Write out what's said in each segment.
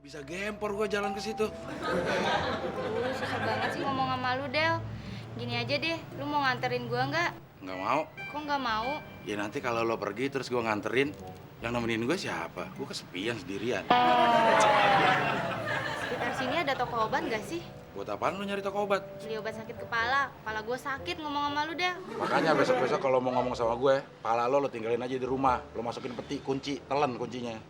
Bisa gempor gua jalan ke situ. Susah banget sih ngomong sama lu, Del. Gini aja deh, lu mau nganterin gua nggak? Nggak mau. Kok nggak mau? Ya nanti kalau lo pergi terus gua nganterin, yang nemenin gua siapa? Gua kesepian sendirian. Sekitar sini ada toko obat nggak sih? Buat apaan lo nyari toko obat? Beli obat sakit kepala. Kepala gua sakit ngomong sama lu, Del. Makanya besok-besok kalau mau ngomong sama gue, pala lo tinggalin aja di rumah. Lo masukin peti, kunci, telan kuncinya.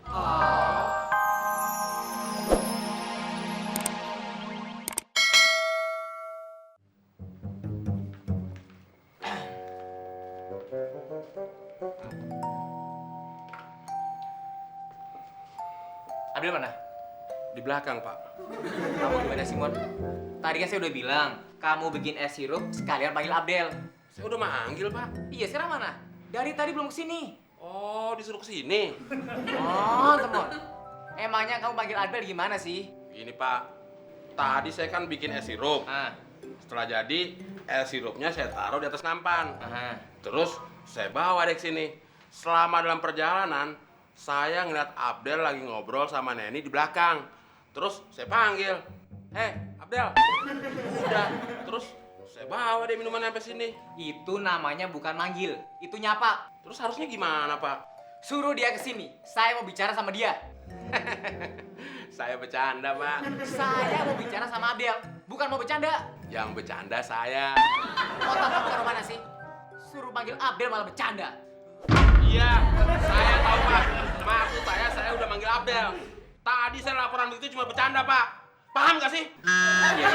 Abdel mana? Di belakang, Pak. Kamu gimana, Simon? Tadi kan saya udah bilang, kamu bikin es sirup sekalian panggil Abdel. Saya udah manggil, Pak. Iya, sekarang mana? Dari tadi belum kesini. Oh, disuruh kesini. Oh, teman. Emangnya kamu panggil Abdel gimana sih? Ini, Pak. Tadi saya kan bikin es sirup. Ah, Setelah jadi, es sirupnya saya taruh di atas nampan. aha. Terus saya bawa deh ke sini. Selama dalam perjalanan, saya ngeliat Abdel lagi ngobrol sama Neni di belakang. Terus saya panggil, "Hei, Abdel." Udah. Terus saya bawa deh minuman sampai sini. Itu namanya bukan manggil, itu nyapa. Terus harusnya gimana, Pak? Suruh dia kesini. Saya mau bicara sama dia. Saya bercanda, Pak. Saya mau bicara sama Abdel, bukan mau bercanda. Yang bercanda saya. Otak kamu taruh mana sih? Suruh panggil Abdel malah bercanda. Iya, saya tahu, Pak. Maksud saya udah manggil Abdel. Tadi saya laporan begitu cuma bercanda, Pak. Paham gak sih? Iya, iya.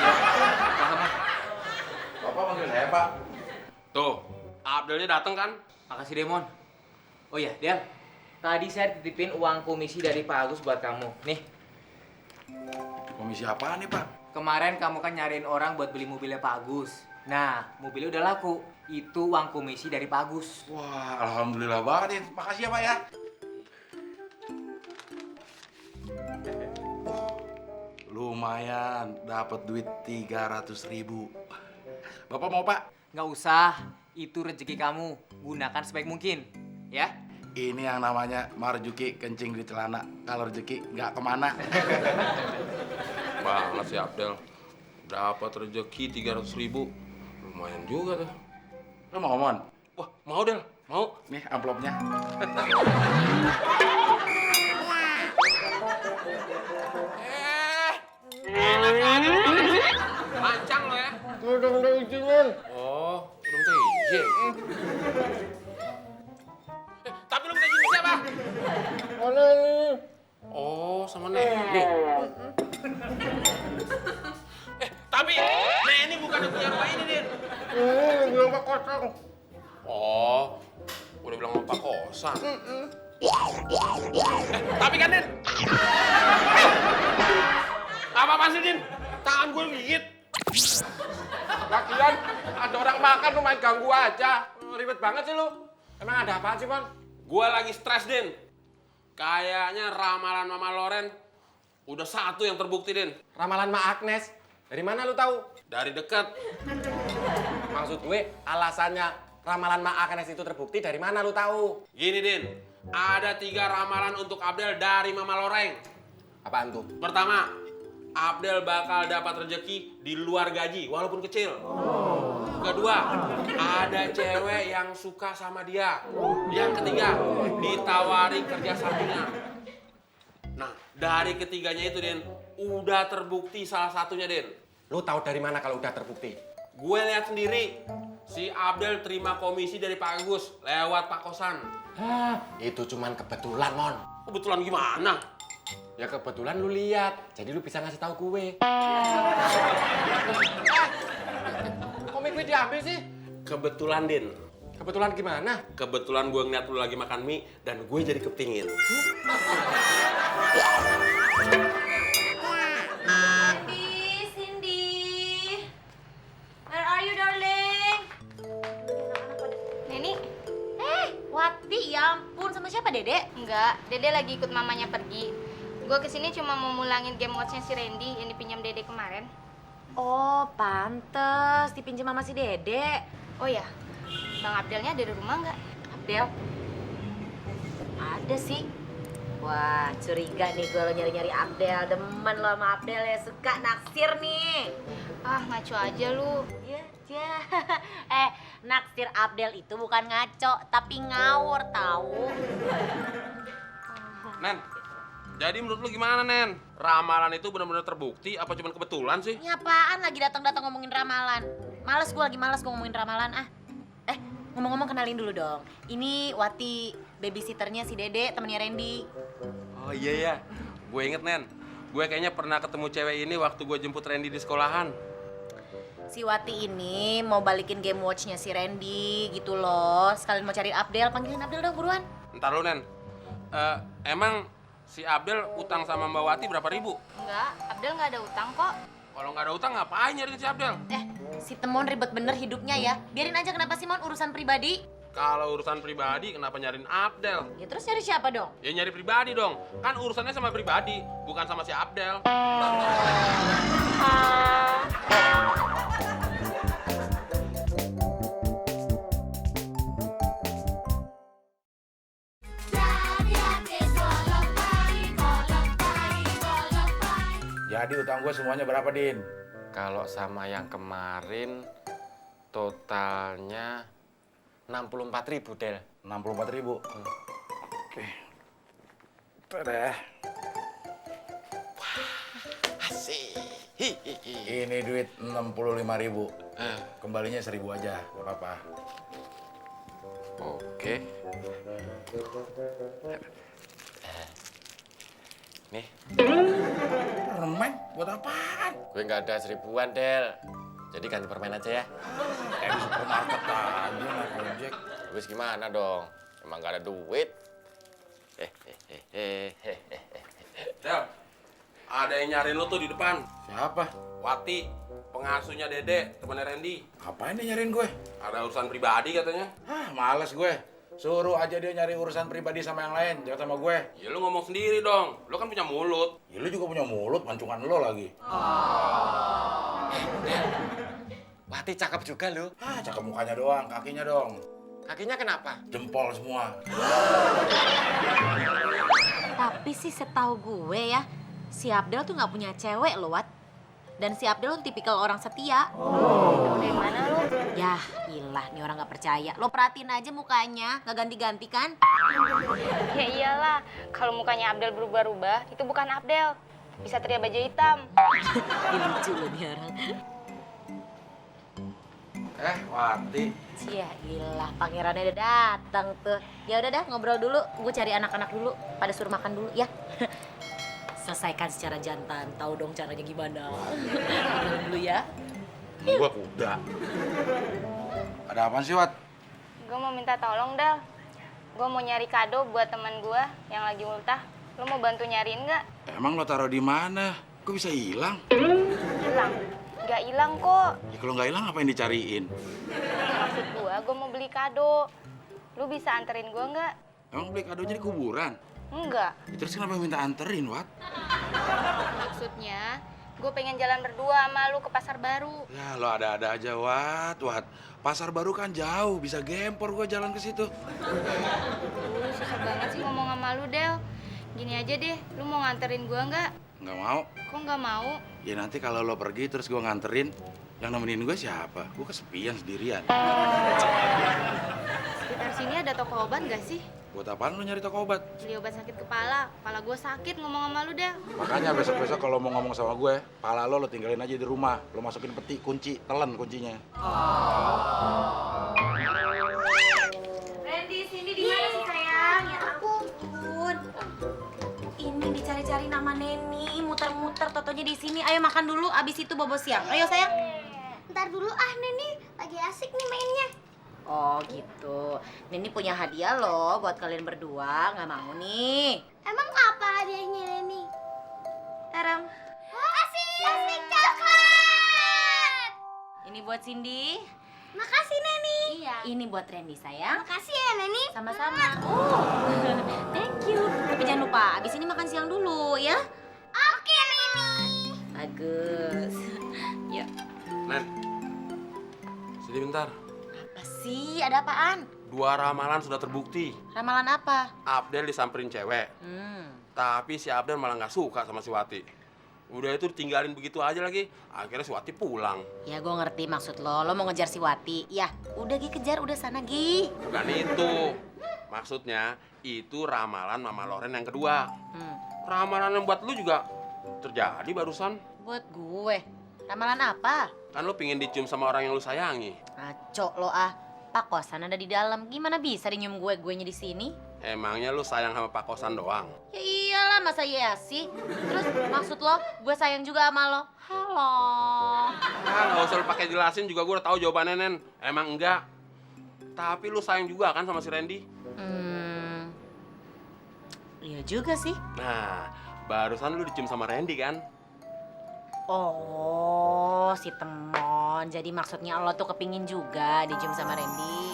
Paham, Pak. Bapak manggil saya, Pak. Tuh, Abdelnya datang kan? Makasih, Demon. Oh iya, Del. Tadi saya titipin uang komisi dari Pak Agus buat kamu. Nih, Komisi apaan nih, Pak? kemarin kamu kan nyariin orang buat beli mobilnya Pak Agus. Nah, mobilnya udah laku. Itu uang komisi dari Pak Agus. Wah, alhamdulillah banget nih. Makasih ya, Pak ya. Lumayan, dapat duit 300.000. Bapak mau, Pak? Nggak usah. Itu rezeki kamu. Gunakan sebaik mungkin. Ya? Ini yang namanya marjuki kencing di celana. Kalau rezeki nggak kemana. Banget sih Abdel. Dapat rezeki 300.000. Lumayan juga tuh. Lo mau ngomong? Wah, mau Del, mau. Nih amplopnya. Enak aja lu makan. Lancang lo ya. Udah izinin. Oh, udah minta izin. Tapi lu minta izin sama siapa? Mana nih? Oh, sama Neni. Tapi Neni bukan yang punya rumah ini, Din. Ini belum kosong. Oh, udah bilang mau Pak kosan. Tapi kan, Din. Apa-apaan sih, Din? Tangan gue gigit. Lagian ada orang makan lu main ganggu aja. Ribet banget sih lu. Emang ada apaan sih, Mon? Gue lagi stres, Din. Kayaknya ramalan Mama Loren udah satu yang terbukti, Din. Ramalan Mak Agnes. Dari mana lu tahu? Dari deket. Maksud gue alasannya ramalan Mak Agnes itu terbukti dari mana lu tahu? Gini, Din. Ada 3 ramalan untuk Abdel dari Mama Loreng. Apaan tuh? Pertama, Abdel bakal dapat rezeki di luar gaji, walaupun kecil. Kedua, ada cewek yang suka sama dia. Yang ketiga, ditawari kerja sampingan. Nah, dari ketiganya itu, Din, udah terbukti salah satunya, Din. Lu tahu dari mana kalau udah terbukti? Gue lihat sendiri, si Abdel terima komisi dari Pak Agus lewat Pak Kosan. Hah, itu cuman kebetulan, Mon. Kebetulan gimana? Ya kebetulan lu lihat, jadi lu bisa ngasih tahu gue. Komik gue diambil sih. Kebetulan, Din. Kebetulan gimana? Kebetulan gue ngeliat lu lagi makan mie dan gue jadi kepingin. Cindy. Where are you, darling? Neni? Wati, ya ampun, sama siapa Dede? Enggak, Dede lagi ikut mamanya pergi. Gue kesini cuma mau mulangin game watch-nya si Randy yang dipinjam Dede kemarin. Oh, pantes dipinjam sama si Dede. Oh ya, Bang Abdelnya ada di rumah nggak? Abdel? Ada sih. Wah, curiga nih gue lo nyari-nyari Abdel. Demen lo sama Abdel ya, suka naksir nih. Ah, ngaco aja lu. Ya. Naksir Abdel itu bukan ngaco, tapi ngawur tahu. Nen, jadi menurut lu gimana, Nen? Ramalan itu benar-benar terbukti apa cuma kebetulan sih? Ini apaan lagi datang-datang ngomongin ramalan? Males gue lagi males ngomongin ramalan ah. Ngomong-ngomong kenalin dulu dong. Ini Wati, babysitternya si Dede, temennya Randy. Oh iya ya, gue inget, Nen. Gue kayaknya pernah ketemu cewek ini waktu gue jemput Randy di sekolahan. Si Wati ini mau balikin game watch-nya si Randy gitu loh. Sekalian mau cari Abdel, panggilin Abdel dong buruan. Ntar lu, Nen. Emang si Abdel utang sama Mbak Wati berapa ribu? Enggak, Abdel nggak ada utang kok. Kalau nggak ada utang ngapain nyariin si Abdel? Si Temon ribet bener hidupnya ya. Biarin aja, kenapa sih Mon, urusan pribadi? Kalau urusan pribadi kenapa nyariin Abdel? Ya terus cari siapa dong? Ya nyari pribadi dong. Kan urusannya sama pribadi, bukan sama si Abdel. Jadi utang gue semuanya berapa, Din? Kalau sama yang kemarin totalnya 64.000, Del. 64.000. Oke. Itu deh. Asik. Ini duit 65.000. Kembalinya 1.000 aja, gak apa-apa. Oke. Nih, Permen? Buat apaan? gue nggak ada 1.000-an, Del. Jadi ganti permen aja ya. Di supermarket aja, naik ojek. Terus gimana dong? Emang nggak ada duit? Del, ada yang nyariin lu tuh di depan. Siapa? Wati, pengasuhnya Dede, temennya Randy. Ngapain dia nyariin gue? Ada urusan pribadi katanya. Males gue. Suruh aja dia nyari urusan pribadi sama yang lain, jangan sama gue. Ya lu ngomong sendiri dong, lu kan punya mulut. Ya, lu juga punya mulut, pancungan lo lagi. Wati cakep juga lo. Cakep mukanya doang, kakinya dong. Kakinya kenapa? Jempol semua. Tapi sih setahu gue ya, si Abdel tuh nggak punya cewek loh, Wat. Dan si Abdel tuh tipikal orang setia. Dari mana lu? Yah, ilah nih orang nggak percaya. Lo perhatiin aja mukanya, nggak ganti-ganti kan? Ya iyalah, kalau mukanya Abdel berubah-ubah, itu bukan Abdel. Bisa teriak baju hitam. Lucu loh nih orang. Wati. Ya ilah, pangerannya udah datang tuh. Ya udah dah, ngobrol dulu. Gue cari anak-anak dulu, pada suruh makan dulu ya. Selesaikan secara jantan, tahu dong caranya gimana. Ngobrol dulu ya. Gua kuda. Ada apaan sih, Wat? Gue mau minta tolong, Dal. Gue mau nyari kado buat teman gue yang lagi ultah. Lu mau bantu nyariin nggak? Emang lo taruh di mana? Kok bisa hilang? Hilang. Nggak hilang kok. Ya kalau nggak hilang ngapain dicariin? Maksud gue mau beli kado. Lu bisa anterin gue nggak? Emang beli kadonya di kuburan? Enggak. Ya, terus kenapa minta anterin, Wat? Maksudnya, gue pengen jalan berdua sama lu ke pasar baru. Ya lo ada-ada aja, Wat. Pasar baru kan jauh, bisa gempor gua jalan ke situ. Susah banget sih ngomong sama lu, Del. Gini aja deh, lu mau nganterin gue nggak? Nggak mau. Kok nggak mau? Ya nanti kalau lo pergi terus gua nganterin, yang nemenin gue siapa? Gue kesepian sendirian. Sekitar sini ada toko obat nggak sih? Buat apaan lo nyari toko obat? Beli obat sakit kepala. Kepala gue sakit ngomong sama lu, Del. Makanya besok-besok kalau mau ngomong sama gue, pala lo tinggalin aja di rumah. Lo masukin peti, kunci, telan kuncinya. Randy, sini di mana sih sayang? Ya ampun. Ini dicari-cari nama Neni, muter-muter totonya di sini. Ayo makan dulu, abis itu bobo siang. Ayo sayang. Ntar dulu Neni lagi asik nih mainnya. Oh gitu. Neni punya hadiah loh buat kalian berdua. Nggak mau nih. Emang apa hadiahnya Neni? Taram. Asik coklat. Ini buat Cindy. Makasih Neni. Iya. Ini buat Randy sayang. Makasih ya Neni. Sama-sama. Oh, thank you. Tapi jangan lupa, abis ini makan siang dulu ya. Oke Neni. Bagus. Ya. Nen, sini bentar. Apa sih? Ada apaan? Dua ramalan sudah terbukti. Ramalan apa? Abdel disamperin cewek, tapi si Abdel malah nggak suka sama si Wati. Udah itu ditinggalin begitu aja lagi, akhirnya si Wati pulang. Ya gue ngerti maksud lo mau ngejar si Wati. Ya udah Gi kejar, udah sana Gi. Bukan itu. Maksudnya, itu ramalan Mama Loren yang kedua. Ramalan yang buat lu juga terjadi barusan. Buat gue, ramalan apa? Kan lu pingin dicium sama orang yang lu sayangi. Ngaco lo ah, Pak Kosan ada di dalam. Gimana bisa dia nyium guenya di sini? Emangnya lu sayang sama Pak Kosan doang? Ya iyalah, masa iya sih? Terus maksud lo, gue sayang juga sama lo? Halo. Ah, nggak usah lu pakai jelasin juga gue udah tahu jawabannya, Nen. Emang enggak. Tapi lu sayang juga kan sama si Randy? Iya juga sih. Nah, barusan lu dicium sama Randy kan? Oh, si Temon. Jadi maksudnya lo tuh kepingin juga dicium sama Randy.